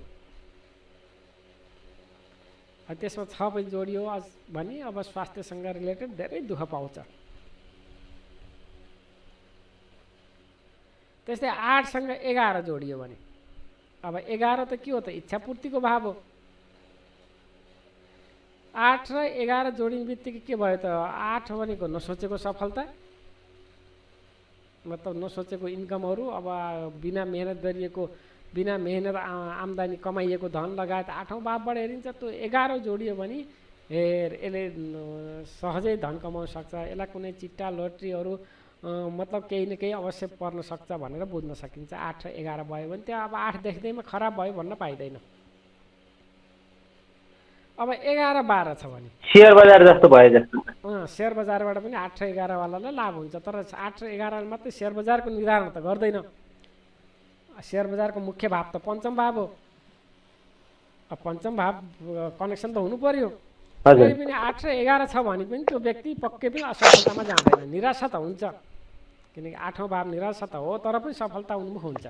त्यसमा 6 पनि जोडियो भने अब स्वास्थ्यसँग रिलेटेड धेरै दुःख पाउँछ। त्यस्तै 8सँग 11 जोडियो भने अब 11 त के हो त इच्छापूर्तिको भाव हो। 8 र 11 जोडिने बित्तिकै के भयो त 8 भनेको नसोचेको सफलता, मतलब नसोचेको इन्कमहरू, अब बिना मेहनत गरिएको, बिना मेहनत आम्दानी कमाइएको धन लगायत 8औँ भावबाट हेरिन्छ। त्यो 11 जोडियो भने यसले सहजै धन कमाउन सक्छ, यसलाई कुनै चिट्टा लोट्रीहरू मतलब केही न केही अवश्य पर्न सक्छ भनेर बुझ्न सकिन्छ। 8 र 11 भयो भने त्यो अब 8 देख्दैमा खराब भयो भन्न पाइँदैन। अब 11 12 छ भने सेयर बजार जस्तो भयो जस्तो। सेयर बजारबाट पनि 8 र 11 वालालाई लाभ हुन्छ, तर 8 र 11 मात्रै सेयर बजारको निर्धारण त गर्दैन। सेयर बजारको मुख्य भाव त पञ्चम भाव हो। अब पञ्चम भाव कनेक्सन त हुनु पर्यो। हजुर। पनि 8 र 11 छ भने पनि त्यो व्यक्ति पक्कै पनि असफलतामा जाँदैन, निराशा त हुन्छ, किनकि 8औँ भाव निराशा त हो तर पनि सफलता उन्मुख हुन्छ।